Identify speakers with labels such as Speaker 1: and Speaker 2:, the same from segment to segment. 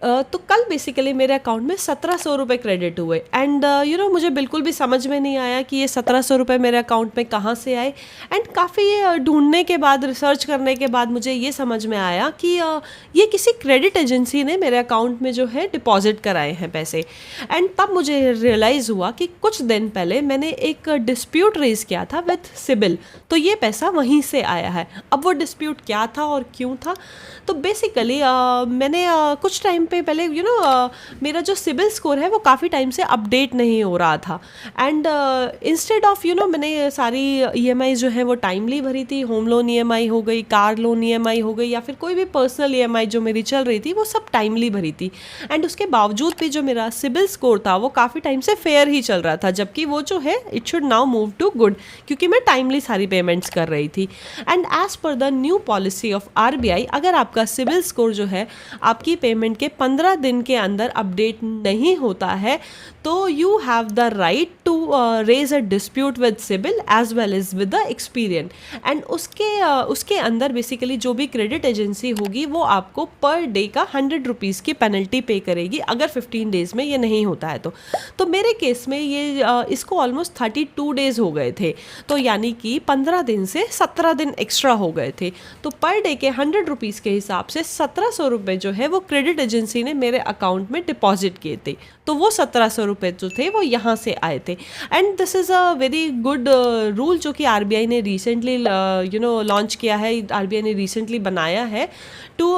Speaker 1: तो कल बेसिकली मेरे अकाउंट में 1700 रुपये क्रेडिट हुए एंड मुझे बिल्कुल भी समझ में नहीं आया कि ये 1700 रुपये मेरे अकाउंट में कहाँ से आए। एंड काफ़ी ढूंढने के बाद, रिसर्च करने के बाद मुझे ये समझ में आया कि ये किसी क्रेडिट एजेंसी ने मेरे अकाउंट में जो है डिपॉजिट कराए हैं पैसे। एंड तब मुझे रियलाइज़ हुआ कि कुछ दिन पहले मैंने एक डिस्प्यूट रेज़ किया था विथ सिबिल, तो ये पैसा वहीं से आया है। अब वो डिस्प्यूट क्या था और क्यों था, तो बेसिकली मैंने कुछ टाइम पे पहले मेरा जो सिबिल स्कोर है वो काफ़ी टाइम से अपडेट नहीं हो रहा था। एंड इंस्टेड ऑफ मैंने सारी ईएमआई जो है वो टाइमली भरी थी। होम लोन ईएमआई हो गई, कार लोन ईएमआई हो गई, या फिर कोई भी पर्सनल ईएमआई जो मेरी चल रही थी वो सब टाइमली भरी थी। एंड उसके बावजूद भी जो मेरा सिबिल स्कोर था वो काफ़ी टाइम से फेयर ही चल रहा था, जबकि वो जो है it should now move to good, क्योंकि मैं टाइमली सारी पेमेंट्स कर रही थी। And as per the new policy of RBI, अगर आपका सिबिल स्कोर जो है आपकी पेमेंट के 15 दिन के अंदर अपडेट नहीं होता है, तो you have the right to raise a dispute with CIBIL as well as with the Experian. And उसके अंदर बेसिकली जो भी क्रेडिट एजेंसी होगी वो आपको पर डे का 100 रुपीज़ की पेनल्टी पे करेगी अगर 15 डेज़ में ये नहीं होता है तो मेरे केस में ये इसको ऑलमोस्ट 32 डेज़ हो गए थे, तो यानी कि 15 दिन से 17 दिन एक्स्ट्रा हो गए थे। तो पर डे के 100 रुपीज़ के हिसाब से 1700 रुपये जो है वो क्रेडिट एजेंसी ने मेरे अकाउंट में डिपॉजिट किए थे। तो वो 1700 रुपये जो थे वो यहाँ से आए थे। And this is a very good rule जो कि आरबीआई ने रिसेंटली लॉन्च किया है, आरबीआई ने रिसेंटली बनाया है to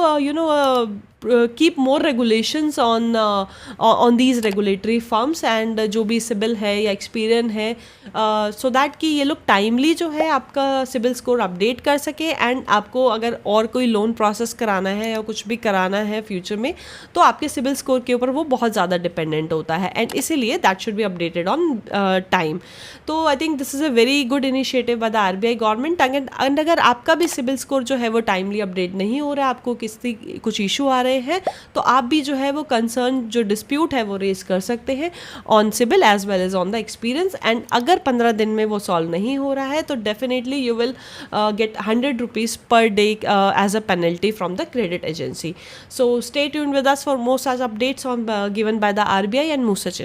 Speaker 1: keep more regulations on these regulatory firms and जो भी सिबिल है या एक्सपीरियन है, सो दैट कि ये लोग टाइमली जो है आपका सिबिल स्कोर अपडेट कर सके। एंड आपको अगर और कोई लोन प्रोसेस कराना है या कुछ भी कराना है फ्यूचर में, तो आपके सिबिल स्कोर के ऊपर वो बहुत ज़्यादा डिपेंडेंट होता है, एंड इसीलिए that should be updated on time. तो I think this is a very good initiative by the RBI government. And अगर आपका भी सिबिल स्कोर जो है वो टाइमली अपडेट नहीं हो रहा है, आपको कुछ इशू आ रहे हैं, तो आप भी जो है वो कंसर्न जो डिस्प्यूट है वो रेज कर सकते हैं on CIBIL as well as on the experience. And अगर 15 दिन में वो सॉल्व नहीं हो रहा है तो definitely you will get 100 rupees per day as a penalty from the credit agency. So stay tuned with us for more such updates on given by the RBI and move Sachin.